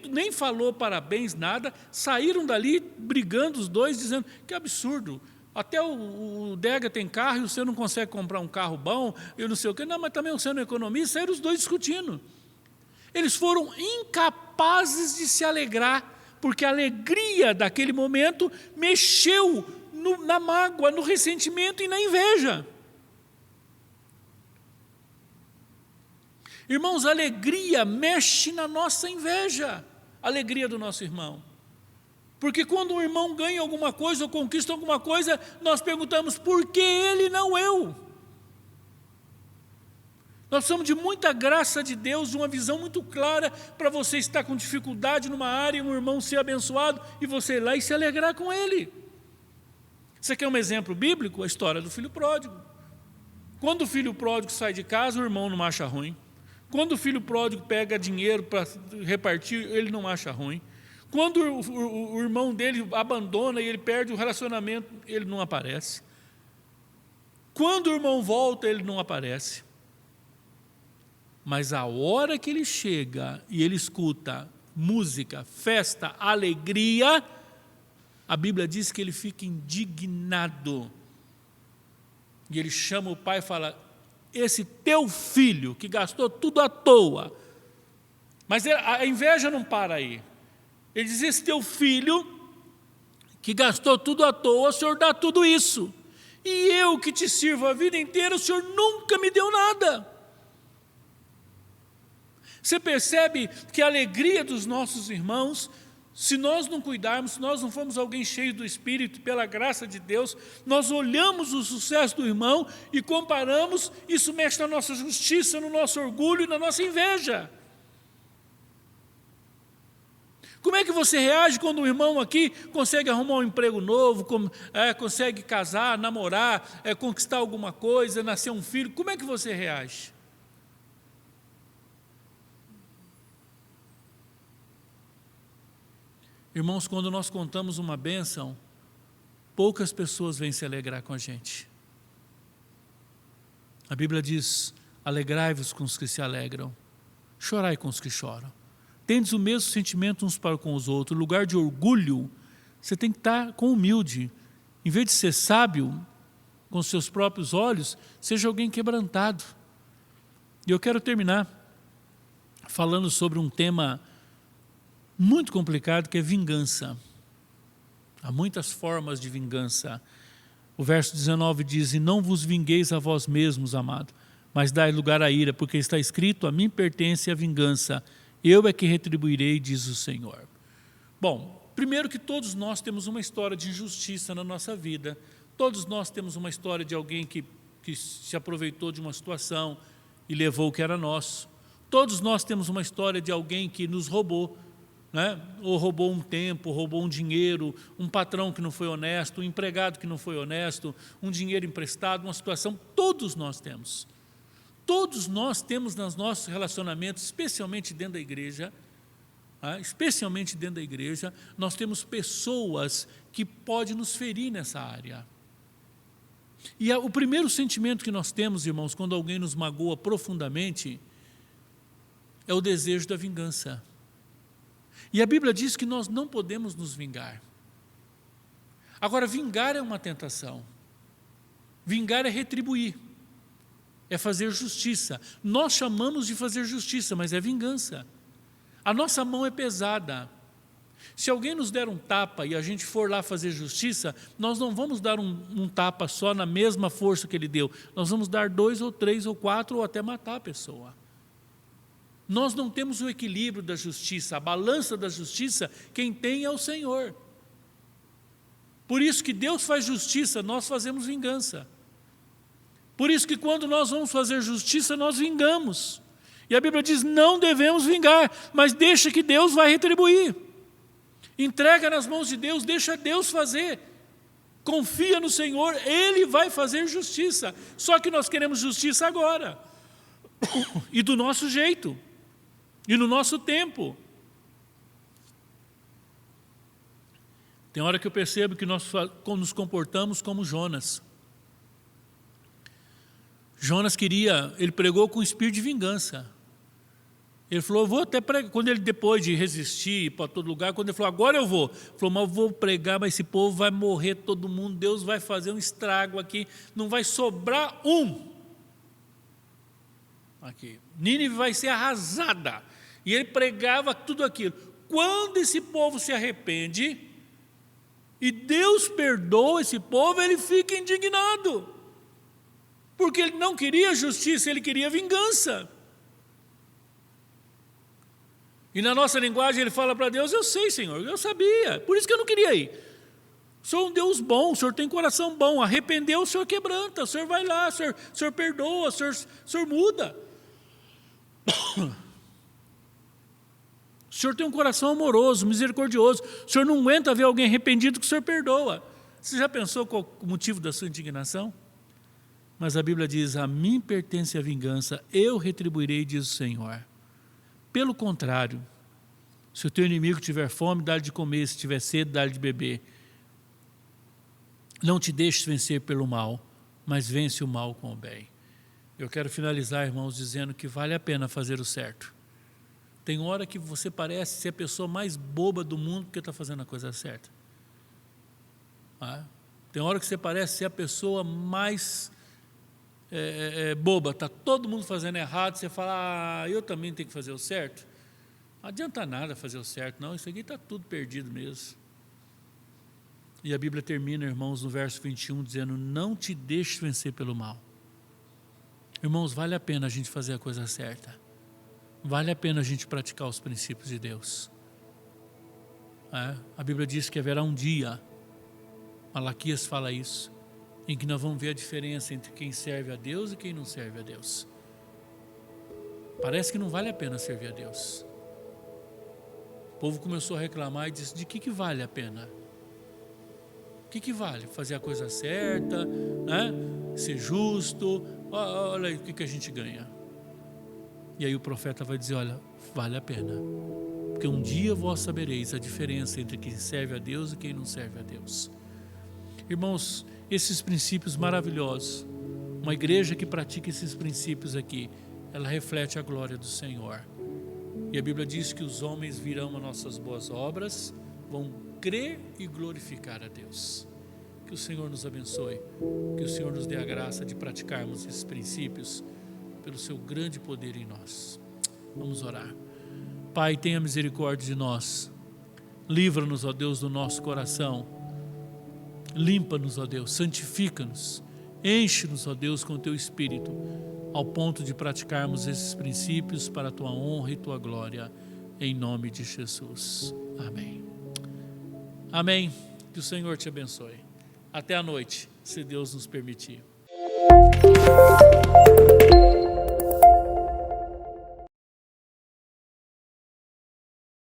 nem falou parabéns, nada, saíram dali brigando os dois, dizendo, que absurdo, até o Dega tem carro e você não consegue comprar um carro bom, eu não sei o quê, não, mas também você não economiza, saíram os dois discutindo. Eles foram incapazes de se alegrar, porque a alegria daquele momento mexeu na mágoa, no ressentimento e na inveja. Irmãos, a alegria mexe na nossa inveja, a alegria do nosso irmão. Porque quando um irmão ganha alguma coisa ou conquista alguma coisa, nós perguntamos, por que ele, não eu? Nós precisamos de muita graça de Deus, de uma visão muito clara para você estar com dificuldade numa área e um irmão ser abençoado e você ir lá e se alegrar com ele. Você quer um exemplo bíblico? A história do filho pródigo. Quando o filho pródigo sai de casa, o irmão não acha ruim. Quando o filho pródigo pega dinheiro para repartir, ele não acha ruim. Quando o irmão dele abandona e ele perde o relacionamento, ele não aparece. Quando o irmão volta, ele não aparece. Mas a hora que ele chega e ele escuta música, festa, alegria, a Bíblia diz que ele fica indignado. E ele chama o pai e fala, esse teu filho que gastou tudo à toa. Mas a inveja não para aí. Ele diz, esse teu filho que gastou tudo à toa, o Senhor dá tudo isso. E eu que te sirvo a vida inteira, o Senhor nunca me deu nada. Você percebe que a alegria dos nossos irmãos, se nós não cuidarmos, se nós não formos alguém cheio do Espírito, pela graça de Deus, nós olhamos o sucesso do irmão e comparamos, isso mexe na nossa justiça, no nosso orgulho e na nossa inveja. Como é que você reage quando um irmão aqui consegue arrumar um emprego novo, consegue casar, namorar, conquistar alguma coisa, nascer um filho? Como é que você reage? Irmãos, quando nós contamos uma bênção, poucas pessoas vêm se alegrar com a gente. A Bíblia diz, alegrai-vos com os que se alegram, chorai com os que choram. Tendes o mesmo sentimento uns para com os outros. No lugar de orgulho, você tem que estar com humilde. Em vez de ser sábio, com os seus próprios olhos, seja alguém quebrantado. E eu quero terminar falando sobre um tema muito complicado, que é vingança. Há muitas formas de vingança. O verso 19 diz, e não vos vingueis a vós mesmos, amado, mas dai lugar à ira, porque está escrito, a mim pertence a vingança, eu é que retribuirei, diz o Senhor. Bom, primeiro que todos nós temos uma história de injustiça na nossa vida. Todos nós temos uma história de alguém que se aproveitou de uma situação e levou o que era nosso. Todos nós temos uma história de alguém que nos roubou, ou roubou um tempo, roubou um dinheiro, um patrão que não foi honesto, um empregado que não foi honesto, um dinheiro emprestado, uma situação, todos nós temos. Todos nós temos nos nossos relacionamentos, especialmente dentro da igreja, nós temos pessoas que podem nos ferir nessa área. E o primeiro sentimento que nós temos, irmãos, quando alguém nos magoa profundamente, é o desejo da vingança. E a Bíblia diz que nós não podemos nos vingar. Agora, vingar é uma tentação. Vingar é retribuir, é fazer justiça. Nós chamamos de fazer justiça, mas é vingança. A nossa mão é pesada. Se alguém nos der um tapa e a gente for lá fazer justiça, nós não vamos dar um tapa só na mesma força que ele deu. Nós vamos dar 2 ou 3 ou 4 ou até matar a pessoa. Nós não temos o equilíbrio da justiça, a balança da justiça, quem tem é o Senhor. Por isso que Deus faz justiça, nós fazemos vingança. Por isso que quando nós vamos fazer justiça, nós vingamos. E a Bíblia diz, não devemos vingar, mas deixa que Deus vai retribuir. Entrega nas mãos de Deus, deixa Deus fazer. Confia no Senhor, Ele vai fazer justiça. Só que nós queremos justiça agora. E do nosso jeito. E no nosso tempo. Tem hora que eu percebo que nós nos comportamos como Jonas. Jonas ele pregou com espírito de vingança. Ele falou, vou até pregar. Quando ele, depois de resistir para todo lugar, quando ele falou, agora eu vou. Ele falou, mas eu vou pregar, mas esse povo vai morrer todo mundo, Deus vai fazer um estrago aqui, não vai sobrar um. Aqui. Nínive vai ser arrasada. E ele pregava tudo aquilo. Quando esse povo se arrepende, e Deus perdoa esse povo, ele fica indignado. Porque ele não queria justiça, ele queria vingança. E na nossa linguagem ele fala para Deus, eu sei, Senhor, eu sabia, por isso que eu não queria ir. O Senhor é um Deus bom, o Senhor tem coração bom, arrependeu, o Senhor quebranta, o Senhor vai lá, o Senhor perdoa, o Senhor muda. O Senhor tem um coração amoroso, misericordioso, o Senhor não aguenta ver alguém arrependido que o Senhor perdoa. Você já pensou qual o motivo da sua indignação? Mas a Bíblia diz, a mim pertence a vingança, eu retribuirei, diz o Senhor. Pelo contrário, se o teu inimigo tiver fome, dá-lhe de comer, se tiver sede, dá-lhe de beber. Não te deixes vencer pelo mal, mas vence o mal com o bem. Eu quero finalizar, irmãos, dizendo que vale a pena fazer o certo. Tem hora que você parece ser a pessoa mais boba do mundo porque está fazendo a coisa certa. Tem hora que você parece ser a pessoa mais boba, está todo mundo fazendo errado, você fala, eu também tenho que fazer o certo. Não adianta nada fazer o certo, não, isso aqui está tudo perdido mesmo. E a Bíblia termina, irmãos, no verso 21, dizendo, não te deixes vencer pelo mal. Irmãos, vale a pena a gente fazer a coisa certa. Vale a pena a gente praticar os princípios de Deus. A Bíblia diz que haverá um dia, Malaquias fala isso, em que nós vamos ver a diferença entre quem serve a Deus e quem não serve a Deus. Parece que não vale a pena servir a Deus. O povo começou a reclamar e disse, de que vale a pena? O que vale? Fazer a coisa certa, ser justo, olha aí o que a gente ganha. E aí o profeta vai dizer, olha, vale a pena. Porque um dia vós sabereis a diferença entre quem serve a Deus e quem não serve a Deus. Irmãos, esses princípios maravilhosos, uma igreja que pratica esses princípios aqui, ela reflete a glória do Senhor. E a Bíblia diz que os homens virão as nossas boas obras, vão crer e glorificar a Deus. Que o Senhor nos abençoe, que o Senhor nos dê a graça de praticarmos esses princípios pelo seu grande poder em nós. Vamos orar. Pai, tenha misericórdia de nós. Livra-nos, ó Deus, do nosso coração. Limpa-nos, ó Deus, santifica-nos. Enche-nos, ó Deus, com o teu Espírito, ao ponto de praticarmos esses princípios para a tua honra e tua glória, em nome de Jesus. Amém. Amém. Que o Senhor te abençoe. Até a noite, se Deus nos permitir.